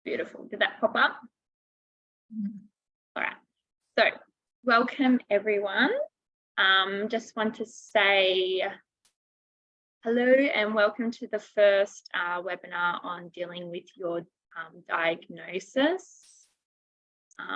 Beautiful. Did that pop up? All right. So welcome everyone. Just want to say hello and welcome to the first webinar on dealing with your diagnosis.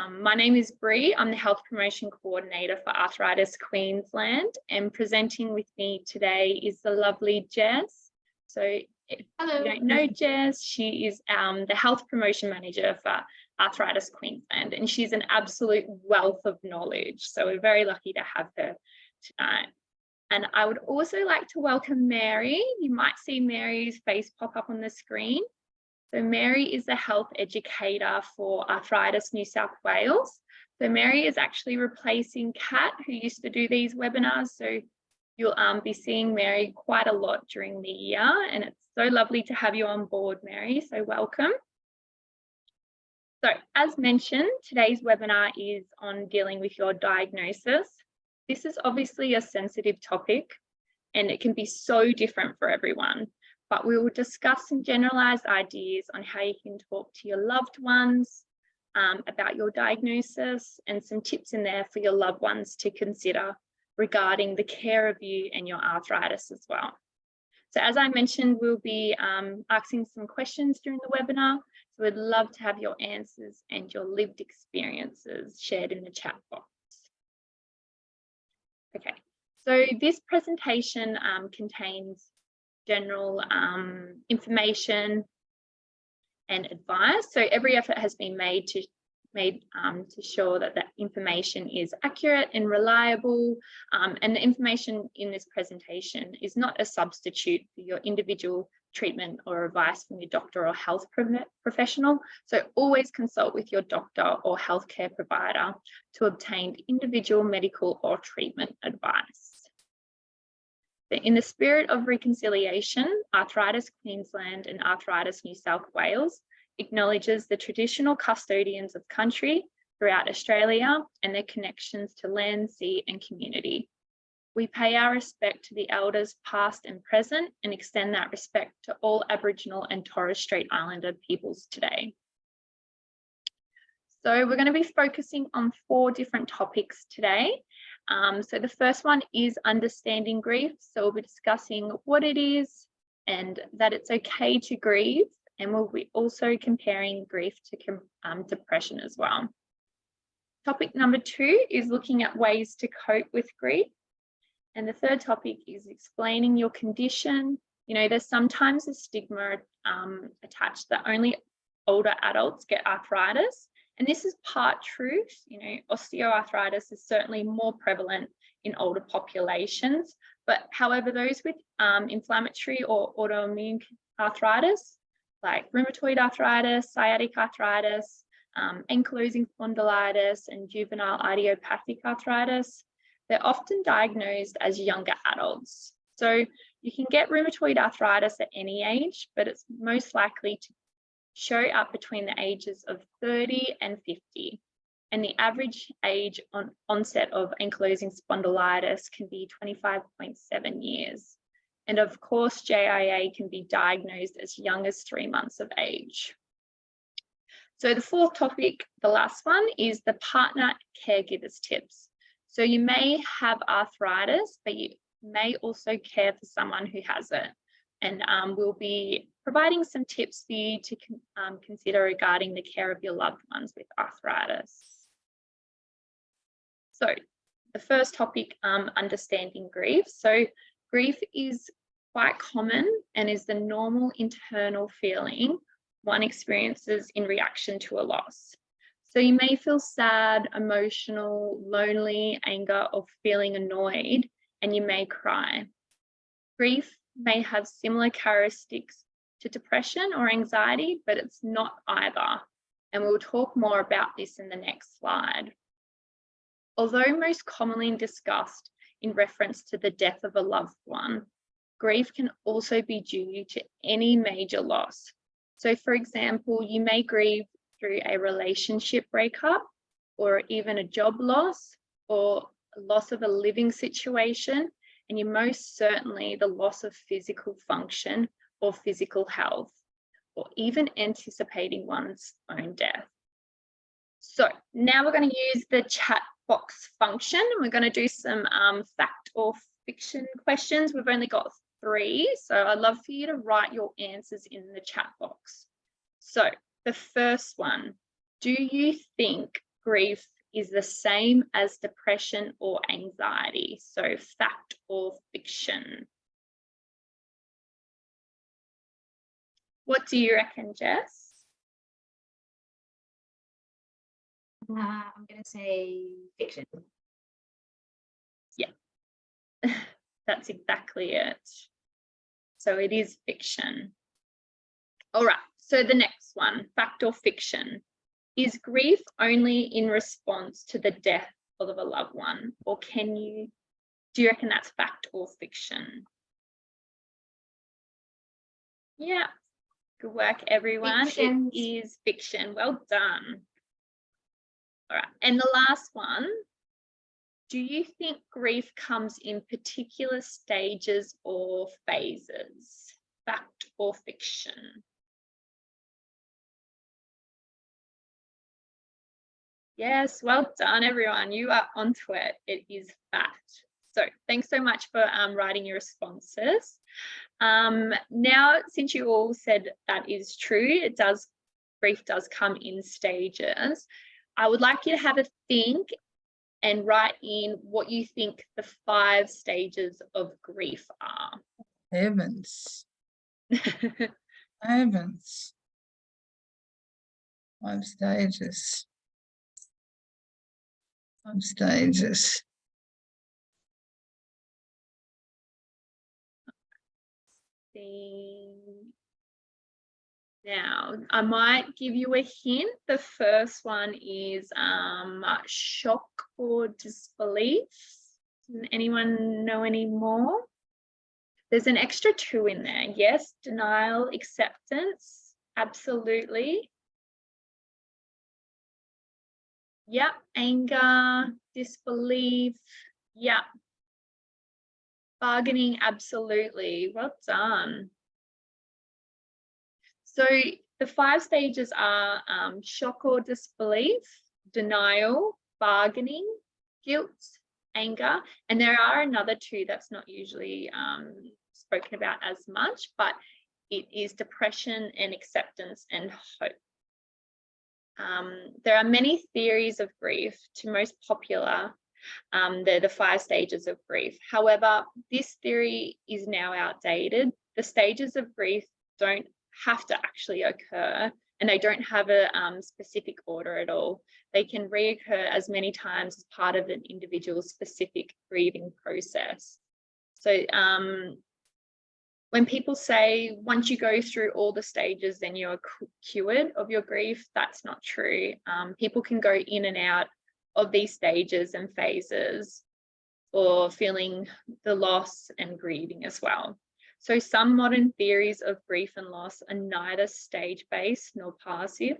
My name is Bree. I'm the Health Promotion Coordinator for Arthritis Queensland, and presenting with me today is the lovely Jess. So if you don't know Jess, she is the Health Promotion Manager for Arthritis Queensland, and she's an absolute wealth of knowledge. So we're very lucky to have her tonight. And I would also like to welcome Mary. You might see Mary's face pop up on the screen. So Mary is the health educator for Arthritis New South Wales. So Mary is actually replacing Kat, who used to do these webinars. So you'll be seeing Mary quite a lot during the year, and it's so lovely to have you on board, Mary. So welcome. So as mentioned, today's webinar is on dealing with your diagnosis. This is obviously a sensitive topic, and it can be so different for everyone. But we will discuss some generalized ideas on how you can talk to your loved ones about your diagnosis, and some tips in there for your loved ones to consider regarding the care of you and your arthritis as well. So as I mentioned, we'll be asking some questions during the webinar. So we'd love to have your answers and your lived experiences shared in the chat box. Okay, so this presentation contains general information and advice. So every effort has been made to ensure that that information is accurate and reliable, and the information in this presentation is not a substitute for your individual treatment or advice from your doctor or health professional. So always consult with your doctor or healthcare provider to obtain individual medical or treatment advice. In the spirit of reconciliation, Arthritis Queensland and Arthritis New South Wales acknowledges the traditional custodians of country throughout Australia and their connections to land, sea and community. We pay our respect to the elders past and present, and extend that respect to all Aboriginal and Torres Strait Islander peoples today. So we're going to be focusing on 4 different topics today. So the first one is understanding grief. So we'll be discussing what it is and that it's okay to grieve. And we'll be also comparing grief to depression as well. Topic number 2 is looking at ways to cope with grief. And the third topic is explaining your condition. You know, there's sometimes a stigma attached that only older adults get arthritis. And this is part truth. You know, osteoarthritis is certainly more prevalent in older populations. But however, those with inflammatory or autoimmune arthritis, like rheumatoid arthritis, sciatic arthritis, ankylosing spondylitis, and juvenile idiopathic arthritis, they're often diagnosed as younger adults. So you can get rheumatoid arthritis at any age, but it's most likely to show up between the ages of 30 and 50. And the average age on onset of ankylosing spondylitis can be 25.7 years. And of course, JIA can be diagnosed as young as 3 months of age. So the fourth topic, the last one, is the partner caregivers tips. So you may have arthritis, but you may also care for someone who has it. And we'll be providing some tips for you to consider regarding the care of your loved ones with arthritis. So the first topic, understanding grief. So grief is quite common and is the normal internal feeling one experiences in reaction to a loss. So you may feel sad, emotional, lonely, anger, or feeling annoyed, and you may cry. Grief may have similar characteristics to depression or anxiety, but it's not either. And we'll talk more about this in the next slide. Although most commonly discussed in reference to the death of a loved one, grief can also be due to any major loss. So for example, you may grieve through a relationship breakup, or even a job loss, or a loss of a living situation, and you most certainly the loss of physical function or physical health, or even anticipating one's own death. So now we're going to use the chat box function, and we're going to do some fact or fiction questions. We've only got 3, so I'd love for you to write your answers in the chat box. So the first one, do you think grief is the same as depression or anxiety? So fact or fiction? What do you reckon, Jess? I'm going to say fiction. Yeah, that's exactly it. So it is fiction. All right, so the next one, fact or fiction. Is grief only in response to the death of a loved one? Or do you reckon that's fact or fiction? Yeah, good work, everyone. Fiction. It is fiction. Well done. All right, and the last one, do you think grief comes in particular stages or phases? Fact or fiction? Yes, well done, everyone. You are onto it. It is fact. So thanks so much for writing your responses. Now, since you all said that is true, grief does come in stages. I would like you to have a think and write in what you think the 5 stages of grief are. Heavens. Heavens. 5 stages. 5 stages. Now, I might give you a hint. The first one is shock or disbelief. Does anyone know any more? There's an extra 2 in there. Yes, denial, acceptance, absolutely. Yep, anger, disbelief, yep. Bargaining, absolutely. Well done. So the 5 stages are shock or disbelief, denial, bargaining, guilt, anger, and there are another 2 that's not usually spoken about as much, but it is depression and acceptance and hope. There are many theories of grief. To most popular, they're the 5 stages of grief. However, this theory is now outdated. The stages of grief don't have to actually occur, and they don't have a specific order at all. They can reoccur as many times as part of an individual's specific grieving process. So when people say once you go through all the stages, then you're cured of your grief, that's not true. People can go in and out of these stages and phases, or feeling the loss and grieving as well. So some modern theories of grief and loss are neither stage-based nor passive.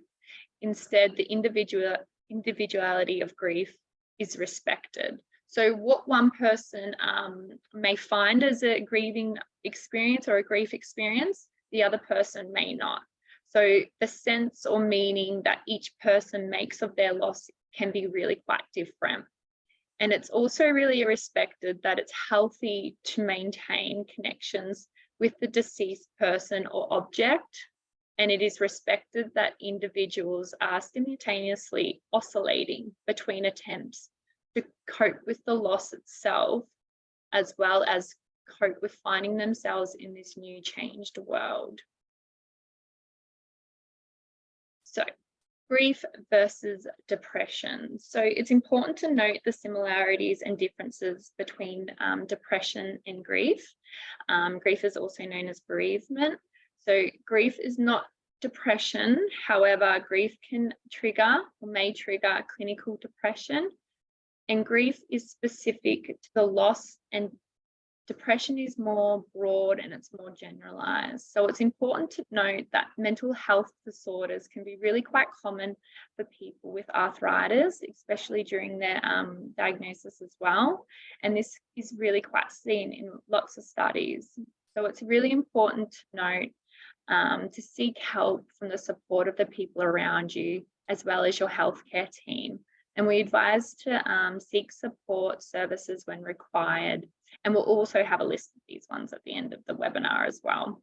Instead, the individuality of grief is respected. So what one person may find as a grieving experience or a grief experience, the other person may not. So the sense or meaning that each person makes of their loss can be really quite different. And it's also really respected that it's healthy to maintain connections with the deceased person or object. And it is respected that individuals are simultaneously oscillating between attempts to cope with the loss itself, as well as cope with finding themselves in this new changed world. So, grief versus depression. So it's important to note the similarities and differences between depression and grief. Grief is also known as bereavement. So grief is not depression. However, grief can trigger or may trigger clinical depression. And grief is specific to the loss, and depression is more broad and it's more generalized. So it's important to note that mental health disorders can be really quite common for people with arthritis, especially during their diagnosis as well. And this is really quite seen in lots of studies. So it's really important to note to seek help from the support of the people around you, as well as your healthcare team. And we advise to seek support services when required. And we'll also have a list of these ones at the end of the webinar as well.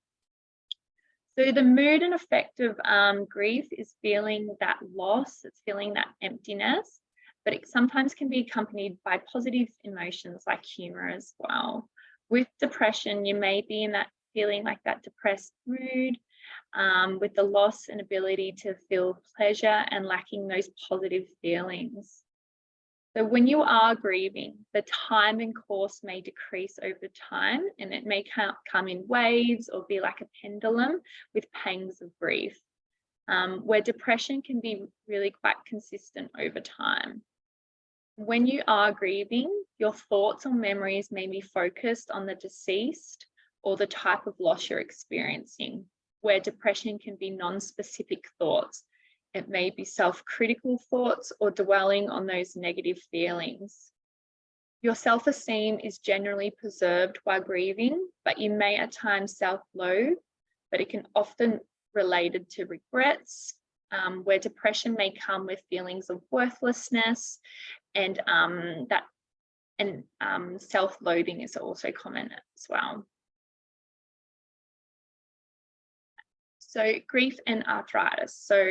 So the mood and effect of grief is feeling that loss, it's feeling that emptiness, but it sometimes can be accompanied by positive emotions like humor as well. With depression, you may be in that feeling like that depressed mood, with the loss and ability to feel pleasure and lacking those positive feelings. So when you are grieving, the time and course may decrease over time, and it may come in waves or be like a pendulum with pangs of grief, where depression can be really quite consistent over time. When you are grieving, your thoughts or memories may be focused on the deceased or the type of loss you're experiencing, where depression can be non-specific thoughts. It may be self-critical thoughts or dwelling on those negative feelings. Your self-esteem is generally preserved while grieving, but you may at times self-loathe, but it can often related to regrets, where depression may come with feelings of worthlessness, and self-loathing is also common as well. So grief and arthritis. So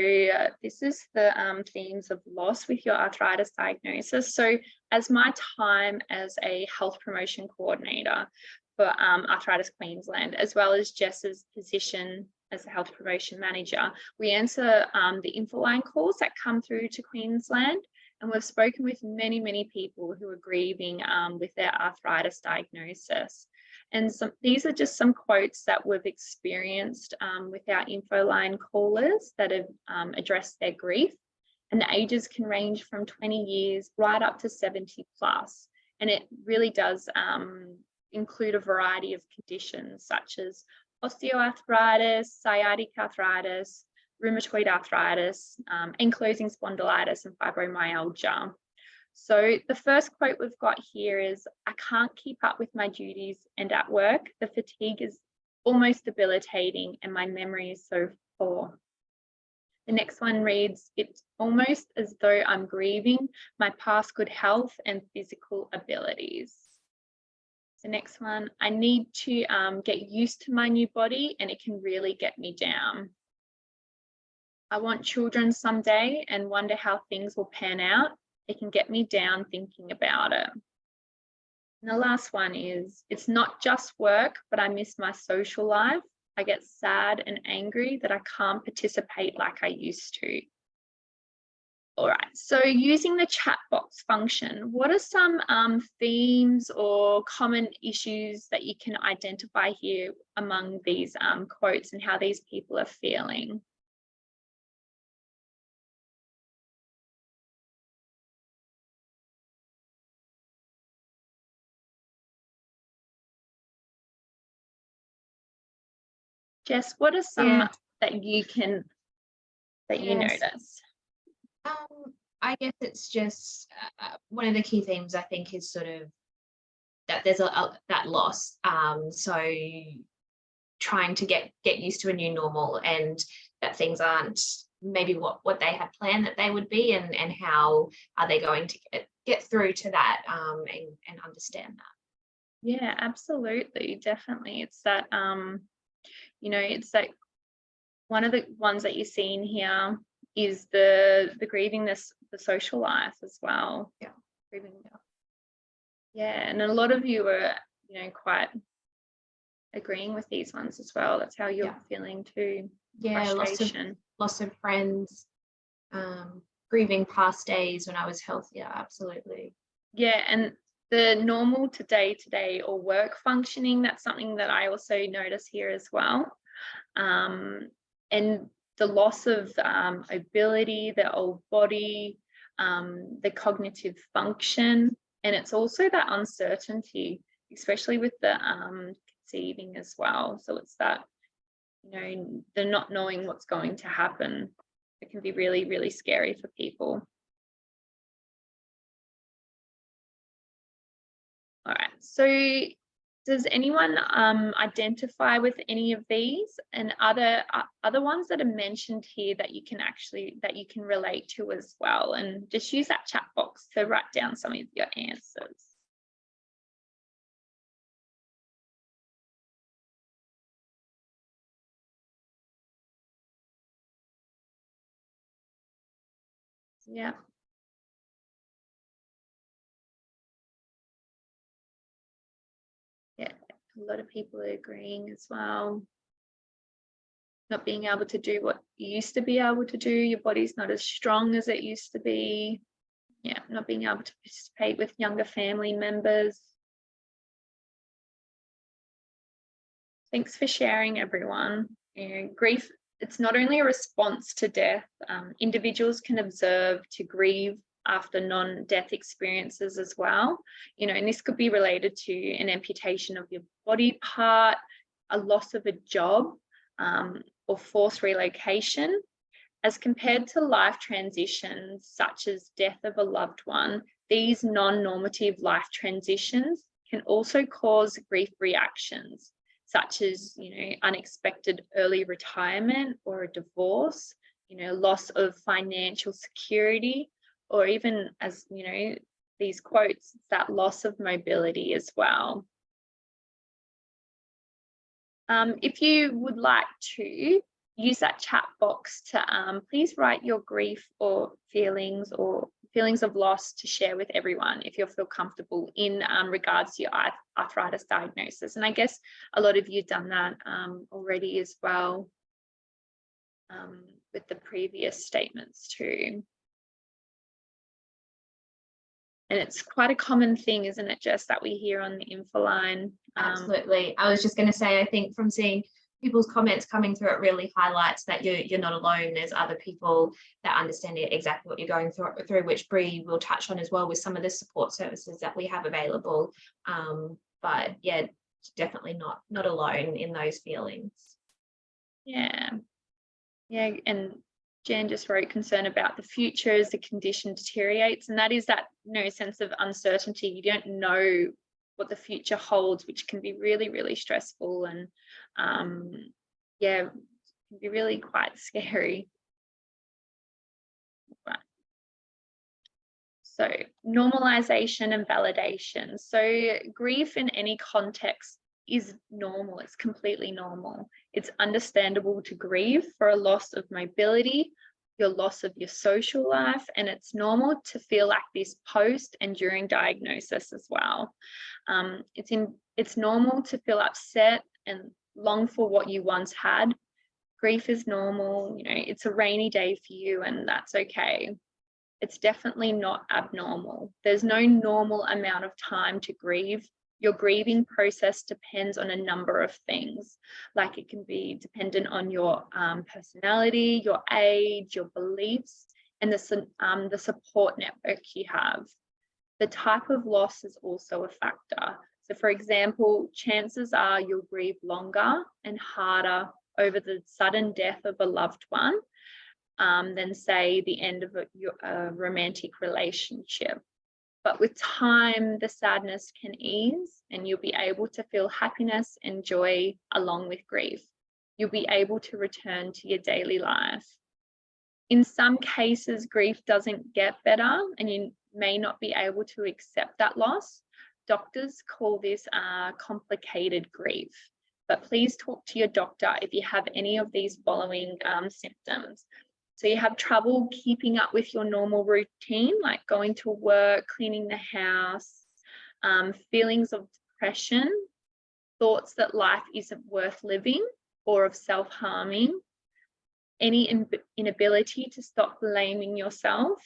this is the themes of loss with your arthritis diagnosis. So as my time as a health promotion coordinator for Arthritis Queensland, as well as Jess's position as a health promotion manager, we answer the infoline calls that come through to Queensland. And we've spoken with many, many people who are grieving with their arthritis diagnosis. And these are just some quotes that we've experienced with our infoline callers that have addressed their grief. And the ages can range from 20 years right up to 70 plus. And it really does include a variety of conditions such as osteoarthritis, sciatic arthritis, rheumatoid arthritis, ankylosing spondylitis, and fibromyalgia. So the first quote we've got here is, "I can't keep up with my duties, and at work, the fatigue is almost debilitating and my memory is so poor." The next one reads, "It's almost as though I'm grieving my past good health and physical abilities." The next one, "I need to get used to my new body and it can really get me down." "I want children someday and wonder how things will pan out. It can get me down thinking about it." And the last one is, "It's not just work, but I miss my social life. I get sad and angry that I can't participate like I used to." All right, so using the chat box function, what are some themes or common issues that you can identify here among these quotes and how these people are feeling? Jess, what are some that you notice? I guess it's just one of the key themes, I think, is sort of that there's that loss. So trying to get used to a new normal, and that things aren't maybe what they had planned that they would be, and how are they going to get through to that and understand that. Yeah, absolutely, definitely. It's that it's like one of the ones that you're seeing here is the grieving the social life as well. Yeah. Grieving. Yeah, and a lot of you are, quite agreeing with these ones as well. That's how you're feeling too. Yeah, loss of friends, grieving past days when I was healthier, absolutely. Yeah, and the normal to day or work functioning, that's something that I also notice here as well. And the loss of ability, the old body, the cognitive function, and it's also that uncertainty, especially with the conceiving as well. So it's that, the not knowing what's going to happen. It can be really, really scary for people. All right, so Does anyone identify with any of these and other ones that are mentioned here that you can relate to as well? And just use that chat box to write down some of your answers. Yeah. Yeah, a lot of people are agreeing as well. Not being able to do what you used to be able to do. Your body's not as strong as it used to be. Yeah, not being able to participate with younger family members. Thanks for sharing, everyone. Grief, it's not only a response to death. Individuals can observe to grieve after non-death experiences as well. And this could be related to an amputation of your body part, a loss of a job, or forced relocation. As compared to life transitions such as death of a loved one, these non-normative life transitions can also cause grief reactions, such as unexpected early retirement or a divorce, loss of financial security, or even, as these quotes, that loss of mobility as well. If you would like to use that chat box to please write your grief or feelings of loss to share with everyone if you feel comfortable in regards to your arthritis diagnosis. And I guess a lot of you have done that already as well with the previous statements too. And it's quite a common thing, isn't it, Jess, that we hear on the info line? Absolutely. I was just going to say, I think from seeing people's comments coming through, it really highlights that you're not alone. There's other people that understand exactly what you're going through, which Bree will touch on as well with some of the support services that we have available. But yeah, definitely not alone in those feelings. Yeah, and Jan just wrote concern about the future as the condition deteriorates, and that is that sense of uncertainty. You don't know what the future holds, which can be really, really stressful, and yeah, can be really quite scary. Right. So normalisation and validation. So grief in any context is normal. It's completely normal. It's understandable to grieve for a loss of mobility, your loss of your social life, and it's normal to feel like this post and during diagnosis as well. It's normal to feel upset and long for what you once had. Grief is normal. It's a rainy day for you, and that's okay. It's definitely not abnormal. There's no normal amount of time to grieve. Your grieving process depends on a number of things, like it can be dependent on your personality, your age, your beliefs, and the support network you have. The type of loss is also a factor. So for example, chances are you'll grieve longer and harder over the sudden death of a loved one than, say, the end of a romantic relationship. But with time, the sadness can ease and you'll be able to feel happiness and joy along with grief. You'll be able to return to your daily life. In some cases, grief doesn't get better and you may not be able to accept that loss. Doctors call this complicated grief. But please talk to your doctor if you have any of these following symptoms. So you have trouble keeping up with your normal routine, like going to work, cleaning the house, feelings of depression, thoughts that life isn't worth living or of self-harming, any inability to stop blaming yourself.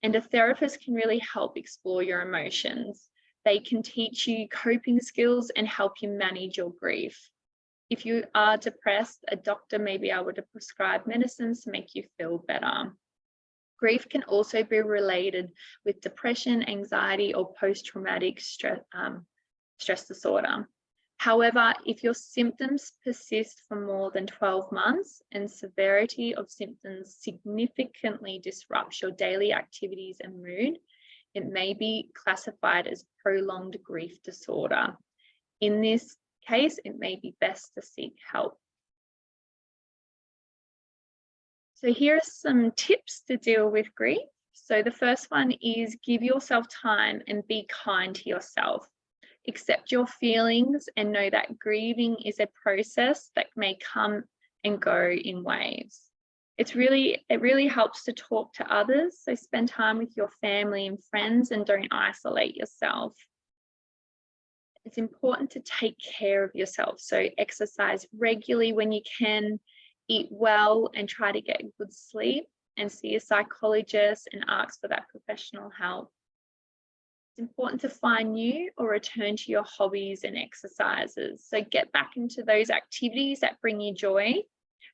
And a therapist can really help explore your emotions. They can teach you coping skills and help you manage your grief. If you are depressed, a doctor may be able to prescribe medicines to make you feel better. Grief can also be related with depression, anxiety, or post-traumatic stress disorder. However, if your symptoms persist for more than 12 months and severity of symptoms significantly disrupts your daily activities and mood, it may be classified as prolonged grief disorder. In this case, it may be best to seek help. So here are some tips to deal with grief. So the first one is give yourself time and be kind to yourself. Accept your feelings and know that grieving is a process that may come and go in waves. It really helps to talk to others. So spend time with your family and friends and don't isolate yourself. It's important to take care of yourself. So exercise regularly when you can, eat well and try to get good sleep, and see a psychologist and ask for that professional help. It's important to find new or return to your hobbies and exercises. So get back into those activities that bring you joy,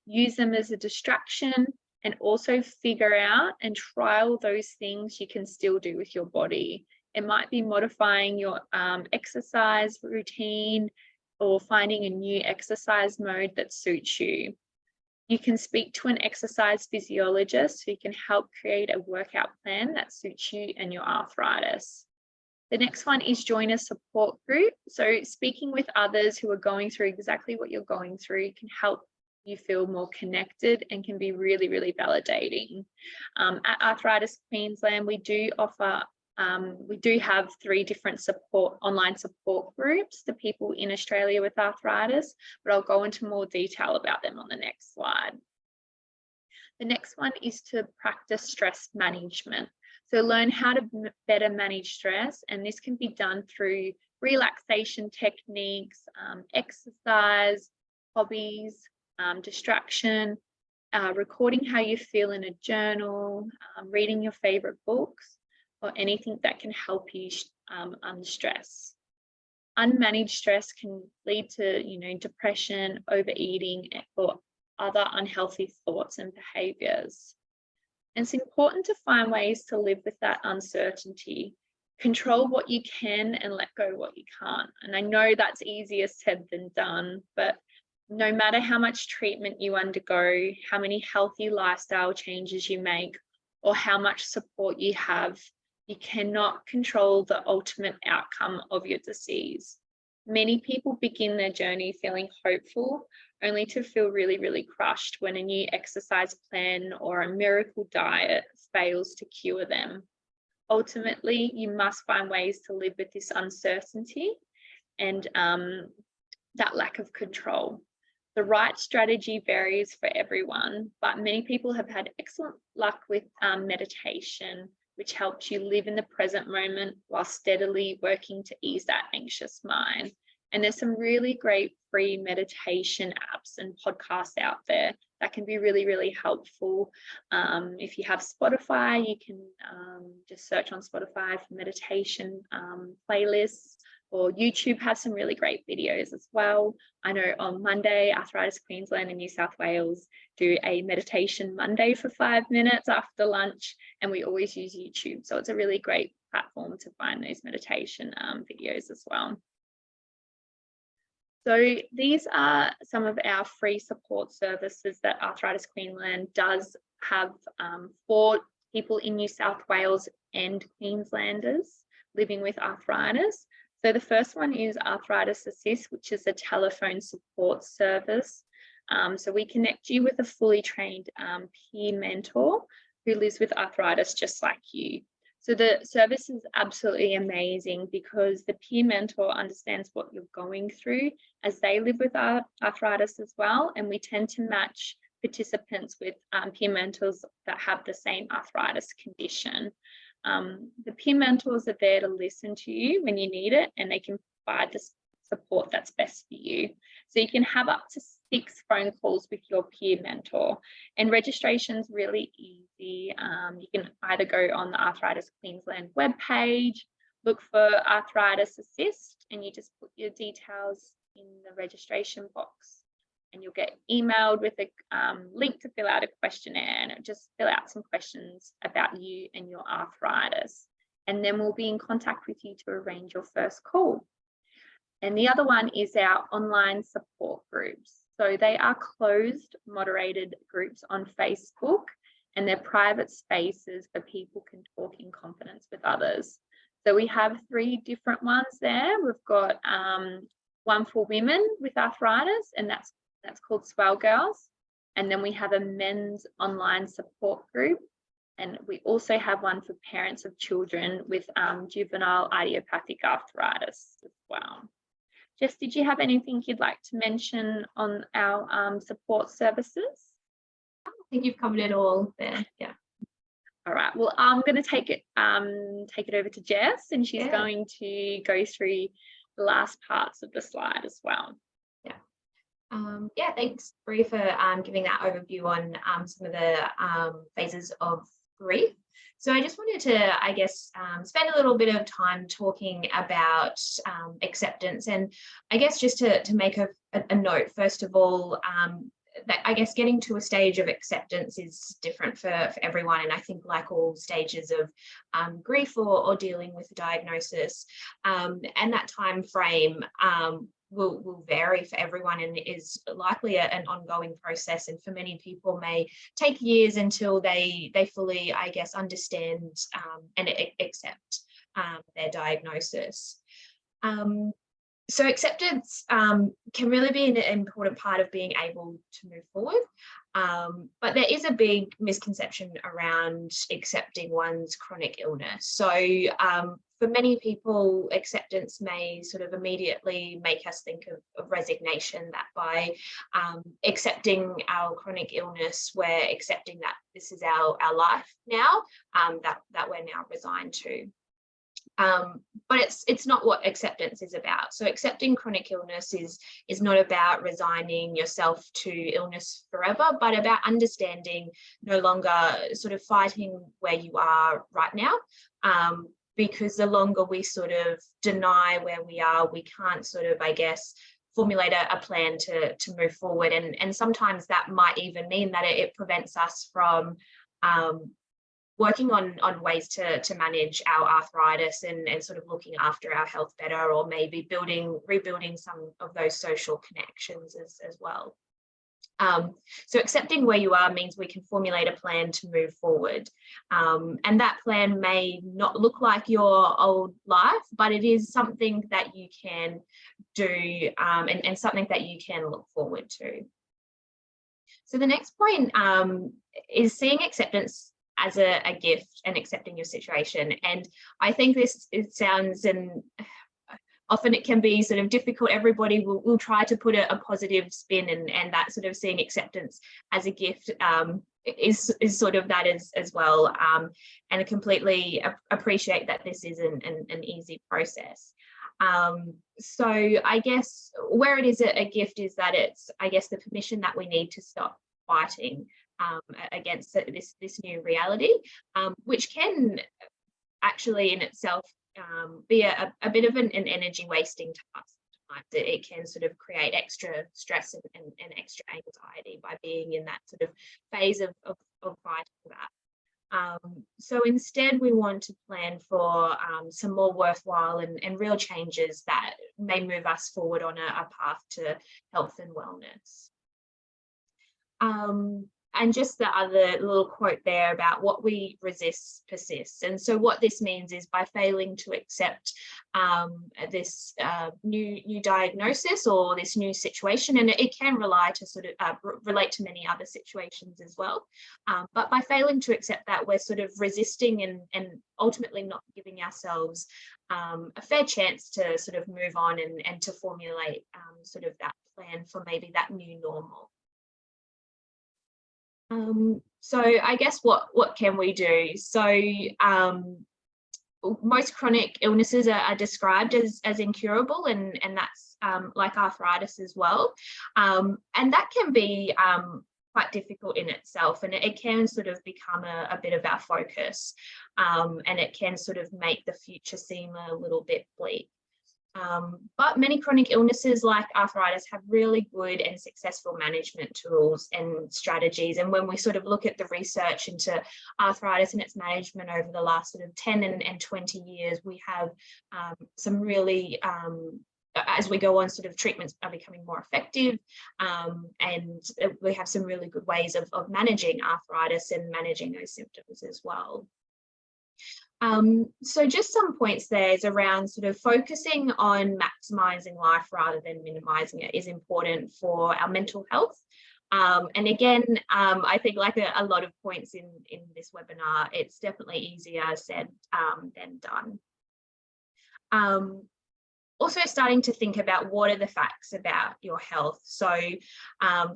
use them as a distraction, and also figure out and trial those things you can still do with your body. It might be modifying your exercise routine or finding a new exercise mode that suits you. You can speak to an exercise physiologist who can help create a workout plan that suits you and your arthritis. The next one is join a support group. So speaking with others who are going through exactly what you're going through can help you feel more connected and can be really, really validating. At Arthritis Queensland, we do offer we do have 3 different online support groups to people in Australia with arthritis, but I'll go into more detail about them on the next slide. The next one is to practice stress management. So learn how to better manage stress, and this can be done through relaxation techniques, exercise, hobbies, distraction, recording how you feel in a journal, reading your favorite books, or anything that can help you unstress. Unmanaged stress can lead to, depression, overeating, or other unhealthy thoughts and behaviors. And it's important to find ways to live with that uncertainty. Control what you can and let go what you can't. And I know that's easier said than done, but no matter how much treatment you undergo, how many healthy lifestyle changes you make, or how much support you have, you cannot control the ultimate outcome of your disease. Many people begin their journey feeling hopeful, only to feel really, really crushed when a new exercise plan or a miracle diet fails to cure them. Ultimately, you must find ways to live with this uncertainty and that lack of control. The right strategy varies for everyone, but many people have had excellent luck with meditation, which helps you live in the present moment while steadily working to ease that anxious mind. And there's some really great free meditation apps and podcasts out there that can be really, really helpful. If you have Spotify, you can just search on Spotify for meditation playlists, or YouTube has some really great videos as well. I know on Monday, Arthritis Queensland and New South Wales do a meditation Monday for 5 minutes after lunch, and we always use YouTube. So it's a really great platform to find those meditation videos as well. So these are some of our free support services that Arthritis Queensland does have for people in New South Wales and Queenslanders living with arthritis. So the first one is Arthritis Assist, which is a telephone support service. So we connect you with a fully trained peer mentor who lives with arthritis just like you. So the service is absolutely amazing because the peer mentor understands what you're going through as they live with arthritis as well. And we tend to match participants with peer mentors that have the same arthritis condition. The peer mentors are there to listen to you when you need it, and they can provide the support that's best for you. So you can have up to 6 phone calls with your peer mentor, and registration's really easy. You can either go on the Arthritis Queensland webpage, look for Arthritis Assist, and you just put your details in the registration box, and you'll get emailed with a link to fill out a questionnaire, and just fill out some questions about you and your arthritis. And then we'll be in contact with you to arrange your first call. And the other one is our online support groups. So they are closed, moderated groups on Facebook, and they're private spaces where people can talk in confidence with others. So we have 3 different ones there. We've got one for women with arthritis, and that's called Swell Girls. And then we have a men's online support group. And we also have one for parents of children with juvenile idiopathic arthritis as well. Jess, did you have anything you'd like to mention on our support services? I think you've covered it all there. Yeah. All right. Well, I'm going to take it over to Jess, and she's going to go through the last parts of the slide as well. Yeah, thanks, Bree, for giving that overview on some of the phases of grief. So I just wanted to, I guess, spend a little bit of time talking about acceptance, and I guess just to make a note, first of all, that I guess getting to a stage of acceptance is different for everyone, and I think like all stages of grief or dealing with a diagnosis, and that time frame will vary for everyone, and is likely an ongoing process, and for many people may take years until they fully, I guess, understand and accept their diagnosis. So acceptance can really be an important part of being able to move forward. But there is a big misconception around accepting one's chronic illness. So for many people, acceptance may sort of immediately make us think of resignation, that by accepting our chronic illness, we're accepting that this is our life now, that we're now resigned to. But it's not what acceptance is about. So accepting chronic illness is not about resigning yourself to illness forever, but about understanding no longer sort of fighting where you are right now. Because the longer we sort of deny where we are, we can't sort of, I guess, formulate a plan to move forward. And sometimes that might even mean that it prevents us from working on ways to manage our arthritis and sort of looking after our health better, or maybe rebuilding some of those social connections as well. So accepting where you are means we can formulate a plan to move forward. And that plan may not look like your old life, but it is something that you can do and something that you can look forward to. So the next point is seeing acceptance as a gift and accepting your situation. And I think it sounds, and often it can be sort of difficult. Everybody will try to put a positive spin, and that sort of seeing acceptance as a gift is sort of that as well. And I completely appreciate that this isn't an easy process. So I guess where it is a gift is that it's, I guess, the permission that we need to stop fighting against this new reality, which can actually in itself be a bit of an energy wasting task. It can sort of create extra stress and extra anxiety by being in that sort of phase of fighting that. So instead, we want to plan for some more worthwhile and real changes that may move us forward on a path to health and wellness. And just the other little quote there about what we resist persists. And so what this means is by failing to accept this new diagnosis or this new situation, and it can relate to many other situations as well. But by failing to accept that, we're sort of resisting and ultimately not giving ourselves a fair chance to sort of move on and to formulate sort of that plan for maybe that new normal. So I guess what can we do? So most chronic illnesses are described as incurable, and that's like arthritis as well. And that can be quite difficult in itself, and it can sort of become a bit of our focus, and it can sort of make the future seem a little bit bleak. But many chronic illnesses like arthritis have really good and successful management tools and strategies. And when we sort of look at the research into arthritis and its management over the last sort of 10 and 20 years, we have some really, as we go on, sort of treatments are becoming more effective, and we have some really good ways of managing arthritis and managing those symptoms as well. So just some points there is around sort of focusing on maximising life rather than minimising it is important for our mental health. And again, I think like a lot of points in this webinar, it's definitely easier said than done. Also starting to think about what are the facts about your health. So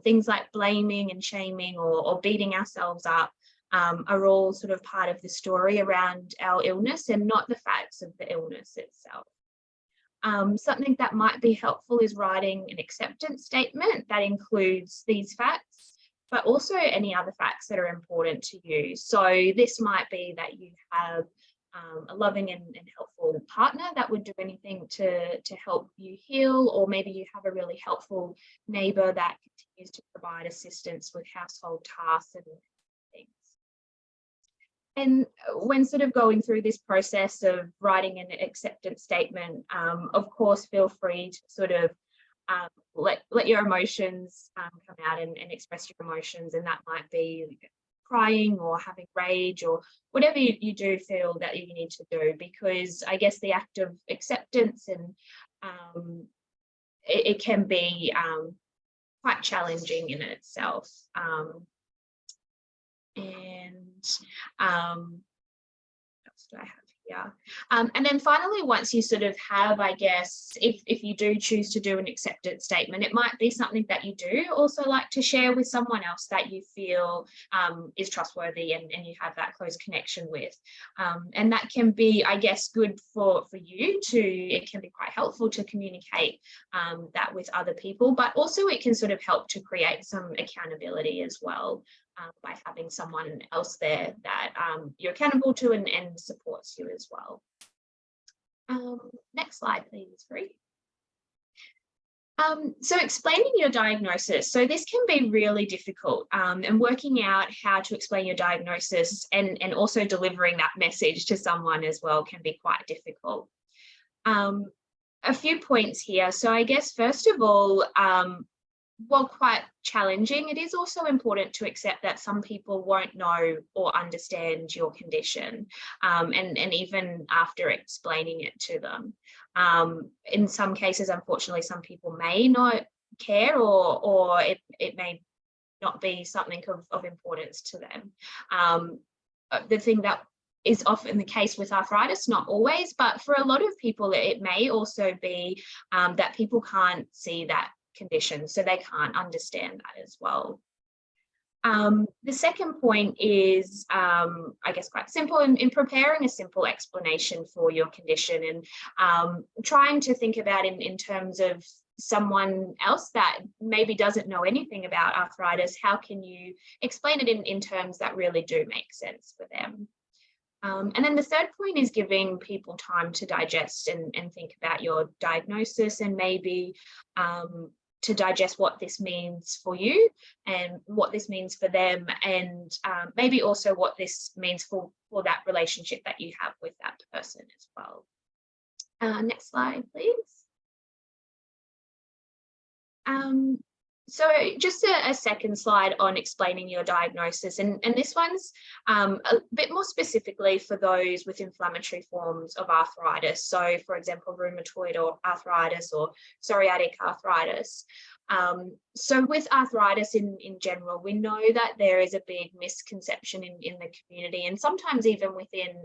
things like blaming and shaming or beating ourselves up are all sort of part of the story around our illness and not the facts of the illness itself. Something that might be helpful is writing an acceptance statement that includes these facts, but also any other facts that are important to you. So this might be that you have a loving and helpful partner that would do anything to help you heal, or maybe you have a really helpful neighbour that continues to provide assistance with household tasks and things. And when sort of going through this process of writing an acceptance statement, of course, feel free to sort of let your emotions come out and express your emotions, and that might be crying or having rage or whatever you do feel that you need to do, because I guess the act of acceptance and it can be quite challenging in itself. What else do I have here? And then finally, once you sort of have, I guess, if you do choose to do an acceptance statement, it might be something that you do also like to share with someone else that you feel is trustworthy and you have that close connection with. And that can be, I guess, good for you to, it can be quite helpful to communicate that with other people, but also it can sort of help to create some accountability as well. By having someone else there that you're accountable to and supports you as well. Next slide, please, Free. So explaining your diagnosis. So this can be really difficult, and working out how to explain your diagnosis and also delivering that message to someone as well can be quite difficult. A few points here. So I guess, first of all, while quite challenging, it is also important to accept that some people won't know or understand your condition, and even after explaining it to them. In some cases, unfortunately, some people may not care, or it may not be something of importance to them. The thing that is often the case with arthritis, not always, but for a lot of people, it may also be that people can't see that condition, so they can't understand that as well. The second point is, I guess, quite simple in preparing a simple explanation for your condition and trying to think about in terms of someone else that maybe doesn't know anything about arthritis. How can you explain it in terms that really do make sense for them? And then the third point is giving people time to digest and think about your diagnosis, and maybe to digest what this means for you and what this means for them, and maybe also what this means for that relationship that you have with that person as well. Next slide, please. So just a second slide on explaining your diagnosis, and this one's a bit more specifically for those with inflammatory forms of arthritis. So for example, rheumatoid or arthritis or psoriatic arthritis. So with arthritis in general, we know that there is a big misconception in the community, and sometimes even within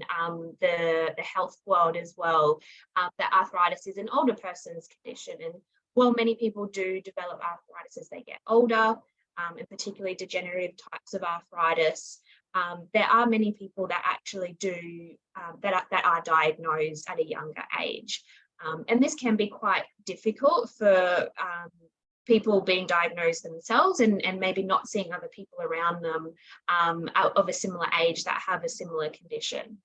the health world as well, that arthritis is an older person's condition. And while many people do develop arthritis as they get older, and particularly degenerative types of arthritis, there are many people that actually do that are diagnosed at a younger age. And this can be quite difficult for people being diagnosed themselves and maybe not seeing other people around them of a similar age that have a similar condition.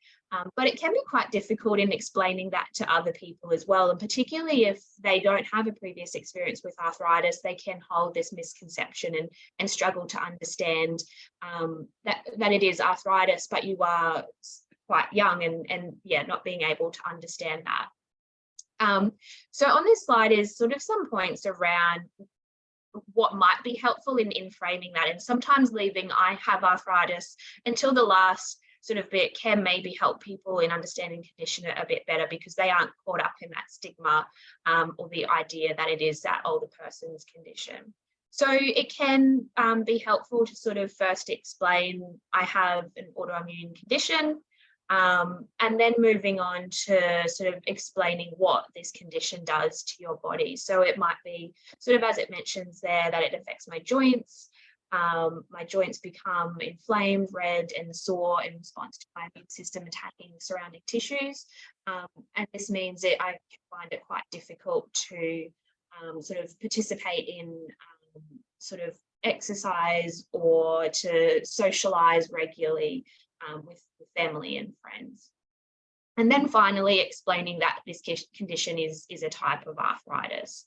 But it can be quite difficult in explaining that to other people as well, and particularly if they don't have a previous experience with arthritis, they can hold this misconception and struggle to understand that it is arthritis, but you are quite young and yeah, not being able to understand that. So on this slide is sort of some points around what might be helpful in framing that, and sometimes leaving "I have arthritis" until the last sort of can maybe help people in understanding condition a bit better, because they aren't caught up in that stigma or the idea that it is that older person's condition. So it can be helpful to sort of first explain, I have an autoimmune condition, and then moving on to sort of explaining what this condition does to your body. So it might be sort of, as it mentions there, that it affects my joints. My joints become inflamed, red and sore in response to my immune system attacking the surrounding tissues. And this means that I can find it quite difficult to sort of participate in sort of exercise or to socialize regularly with family and friends. And then finally explaining that this condition is a type of arthritis.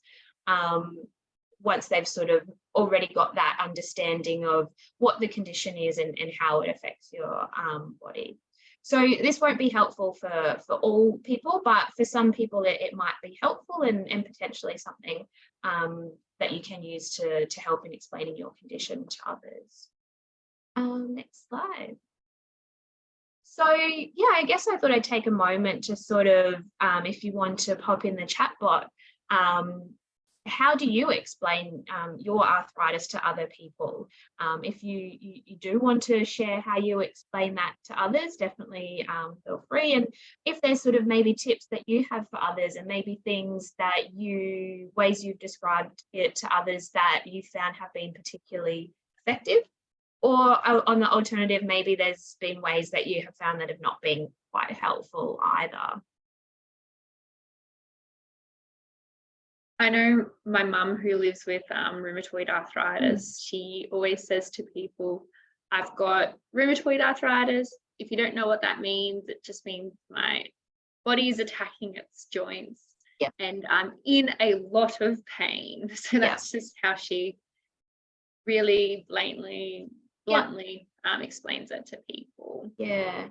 Once they've sort of already got that understanding of what the condition is and how it affects your body. So this won't be helpful for all people, but for some people it might be helpful and potentially something that you can use to help in explaining your condition to others. Next slide. So yeah, I guess I thought I'd take a moment to sort of, if you want to pop in the chat bot, how do you explain your arthritis to other people? If you do want to share how you explain that to others, definitely feel free. And if there's sort of maybe tips that you have for others, and maybe things that ways you've described it to others that you found have been particularly effective, or on the alternative, maybe there's been ways that you have found that have not been quite helpful either. I know my mum, who lives with rheumatoid arthritis, she always says to people, I've got rheumatoid arthritis. If you don't know what that means, it just means my body is attacking its joints. Yep. And I'm in a lot of pain. So that's just how she really bluntly explains it to people. Yeah.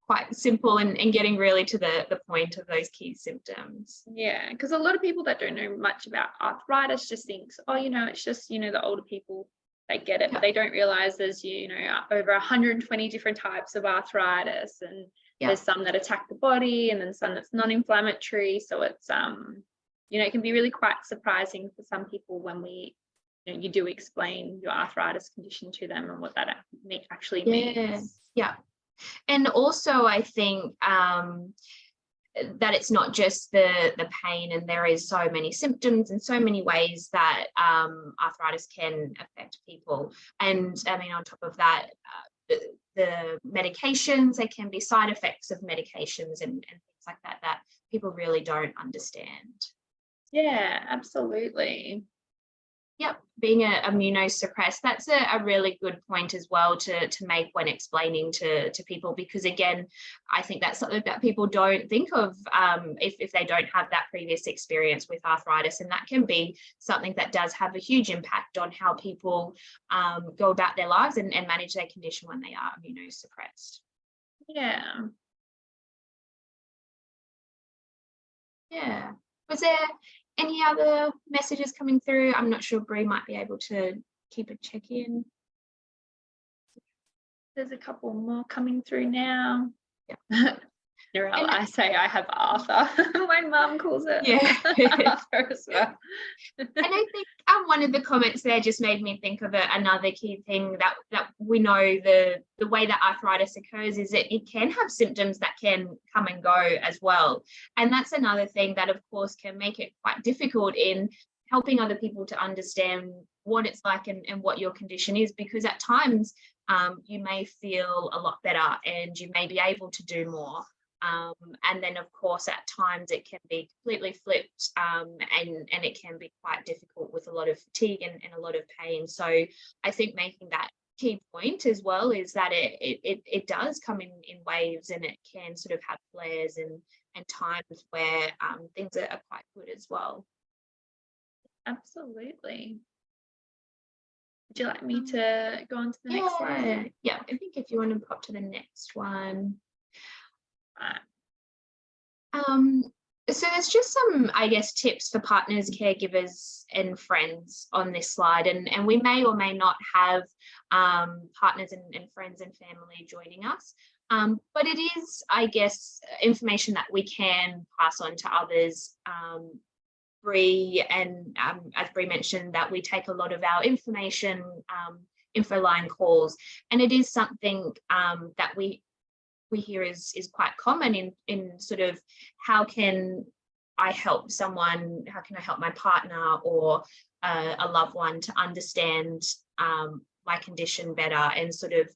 Quite simple and getting really to the point of those key symptoms. Yeah, because a lot of people that don't know much about arthritis just thinks, oh, it's just, the older people that get it, but they don't realize there's, over 120 different types of arthritis, and there's some that attack the body and then some that's non-inflammatory. So it's, it can be really quite surprising for some people when you do explain your arthritis condition to them and what that actually means. Yeah. And also, I think that it's not just the pain, and there is so many symptoms and so many ways that arthritis can affect people. And I mean, on top of that, the medications, there can be side effects of medications and things like that people really don't understand. Yeah, absolutely. Yep, being immunosuppressed, that's a really good point as well to make when explaining to people, because again, I think that's something that people don't think of if they don't have that previous experience with arthritis, and that can be something that does have a huge impact on how people go about their lives and manage their condition when they are immunosuppressed. Yeah. Was there any other messages coming through? I'm not sure Bree might be able to keep a check-in. There's a couple more coming through now. Yeah. I say I have Arthur. My mum calls it Arthur as well. And I think one of the comments there just made me think of another key thing that we know the way that arthritis occurs is that it can have symptoms that can come and go as well. And that's another thing that, of course, can make it quite difficult in helping other people to understand what it's like and what your condition is, because at times you may feel a lot better and you may be able to do more. And then, of course, at times it can be completely flipped, and it can be quite difficult with a lot of fatigue and a lot of pain. So I think making that key point as well is that it does come in waves, and it can sort of have flares and times where things are quite good as well. Absolutely. Would you like me to go on to the next slide? Yeah, I think if you want to pop to the next one. So there's just some, I guess, tips for partners, caregivers, and friends on this slide. And we may or may not have partners and friends and family joining us. But it is, I guess, information that we can pass on to others. Bree, and as Bree mentioned, that we take a lot of our information, info line calls, and it is something that we hear is quite common in sort of how can I help someone, how can I help my partner or a loved one to understand my condition better, and sort of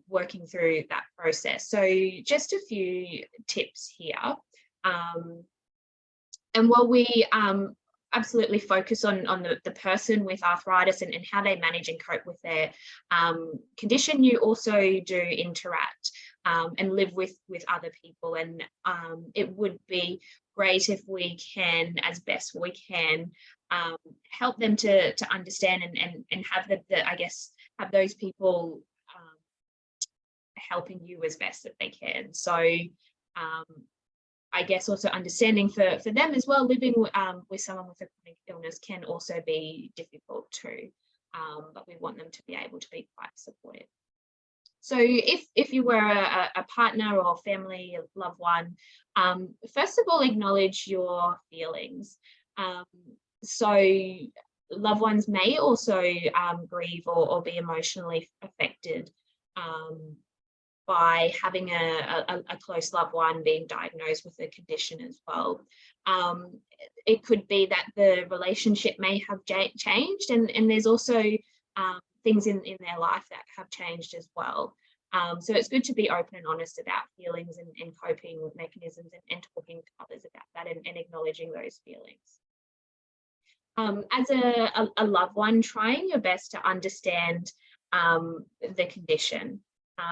working through that process. So just a few tips here. And while we absolutely focus on the person with arthritis and how they manage and cope with their condition, you also do interact and live with other people. And it would be great if we can, as best we can, help them to understand and have the I guess, have those people helping you as best that they can. So I guess also understanding for them as well, living with someone with a chronic illness can also be difficult too, but we want them to be able to be quite supportive. So if you were a partner or family, a loved one, first of all, acknowledge your feelings. So loved ones may also grieve or be emotionally affected by having a close loved one being diagnosed with a condition as well. It could be that the relationship may have changed, and there's also things in their life that have changed as well. So it's good to be open and honest about feelings and coping mechanisms, and talking to others about that, and acknowledging those feelings. As a loved one, trying your best to understand the condition.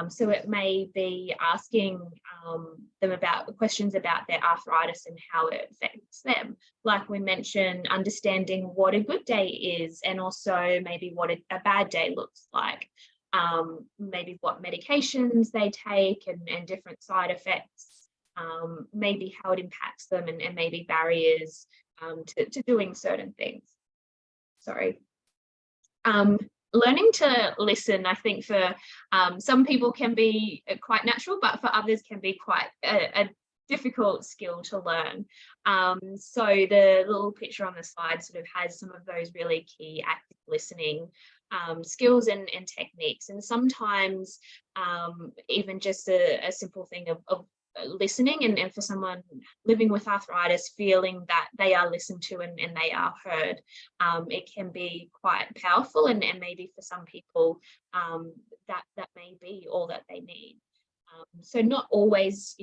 So it may be asking them about questions about their arthritis and how it affects them. Like we mentioned, understanding what a good day is, and also maybe what a bad day looks like. Maybe what medications they take and different side effects, maybe how it impacts them, and maybe barriers to doing certain things. Sorry. Learning to listen, I think for some people can be quite natural, but for others can be quite a difficult skill to learn. So the little picture on the slide sort of has some of those really key active listening skills and techniques. And sometimes even just a simple thing of listening, and for someone living with arthritis, feeling that they are listened to and they are heard, it can be quite powerful, and maybe for some people that may be all that they need. So not always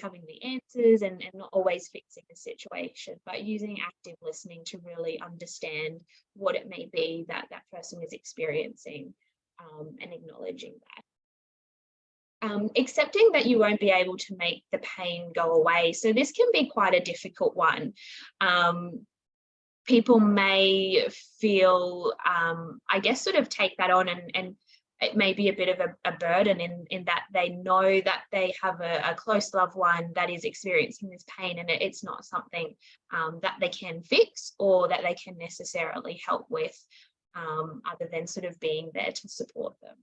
having the answers and not always fixing the situation, but using active listening to really understand what it may be that person is experiencing, and acknowledging that. Accepting that you won't be able to make the pain go away. So this can be quite a difficult one. People may feel, I guess, sort of take that on, and it may be a bit of a burden in that they know that they have a close loved one that is experiencing this pain, and it's not something that they can fix or that they can necessarily help with, other than sort of being there to support them.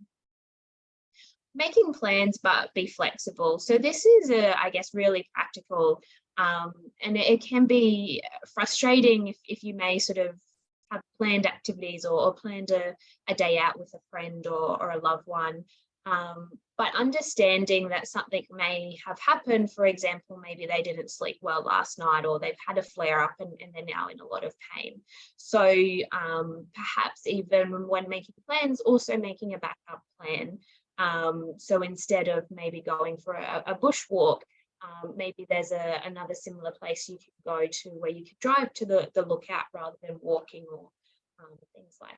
Making plans, but be flexible. So this is I guess, really practical, and it can be frustrating if you may sort of have planned activities or planned a day out with a friend or a loved one, but understanding that something may have happened. For example, maybe they didn't sleep well last night, or they've had a flare up and they're now in a lot of pain. So perhaps even when making plans, also making a backup plan. So instead of maybe going for a bushwalk, maybe there's another similar place you could go to where you could drive to the lookout rather than walking, or things like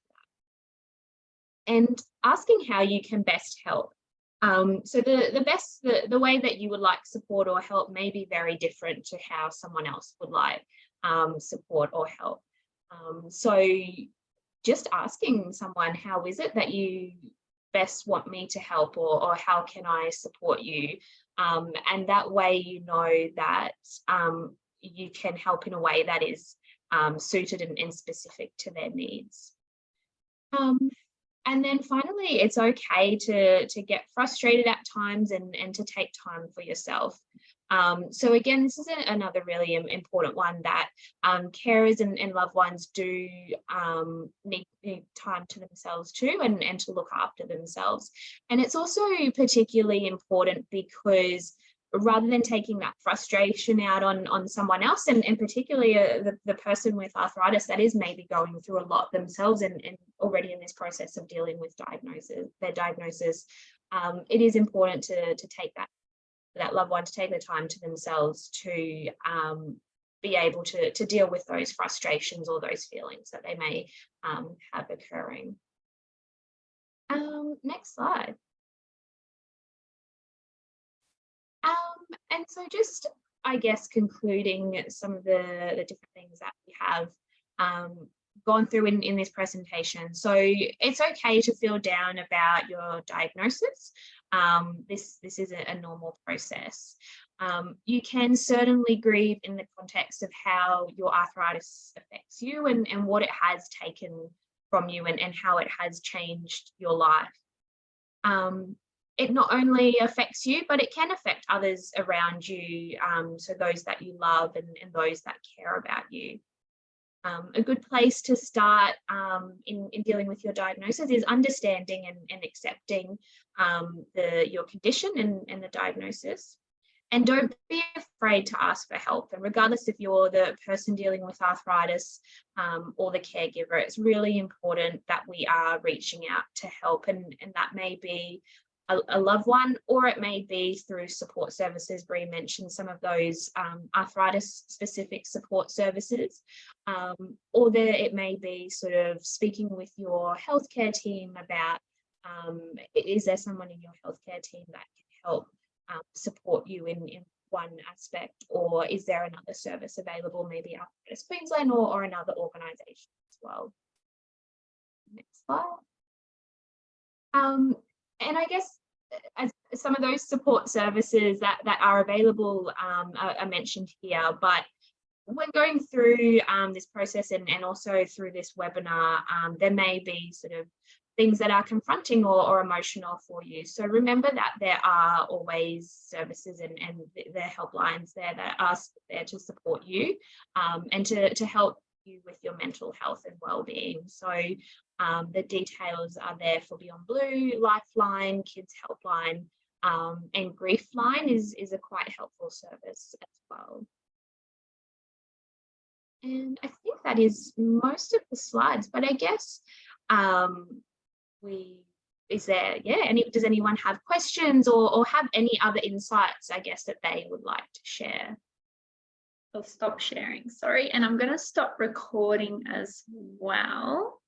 that. And asking how you can best help. So the way that you would like support or help may be very different to how someone else would like support or help. So just asking someone, how is it that you best want me to help, or how can I support you? And that way, you know that you can help in a way that is suited and specific to their needs. And then finally, it's okay to get frustrated at times and to take time for yourself. So again, this is another really important one, that carers and loved ones do need time to themselves too, and to look after themselves. And it's also particularly important because rather than taking that frustration out on someone else, and particularly the person with arthritis that is maybe going through a lot themselves and already in this process of dealing with their diagnosis, it is important to take that loved one to take the time to themselves to be able to deal with those frustrations or those feelings that they may have occurring. Next slide. And so just, I guess, concluding some of the different things that we have gone through in this presentation. So it's okay to feel down about your diagnosis. This is a normal process. You can certainly grieve in the context of how your arthritis affects you and what it has taken from you and how it has changed your life. It not only affects you, but it can affect others around you, so those that you love and those that care about you. A good place to start in dealing with your diagnosis is understanding and accepting your condition and the diagnosis. And don't be afraid to ask for help. And regardless if you're the person dealing with arthritis or the caregiver, it's really important that we are reaching out to help. And that may be a loved one, or it may be through support services. Bree mentioned some of those arthritis specific support services, or it may be sort of speaking with your healthcare team about, is there someone in your healthcare team that can help support you in one aspect, or is there another service available, maybe Arthritis Queensland or another organisation as well. Next slide. And I guess as some of those support services that are available are mentioned here, but when going through this process and also through this webinar, there may be sort of things that are confronting or emotional for you. So remember that there are always services and there are helplines there that are there to support you and to help you with your mental health and well-being. So the details are there for Beyond Blue, Lifeline, Kids Helpline, and Grief Line is a quite helpful service as well. And I think that is most of the slides, but I guess does anyone have questions or have any other insights, I guess, that they would like to share? I'll stop sharing, sorry, and I'm going to stop recording as well.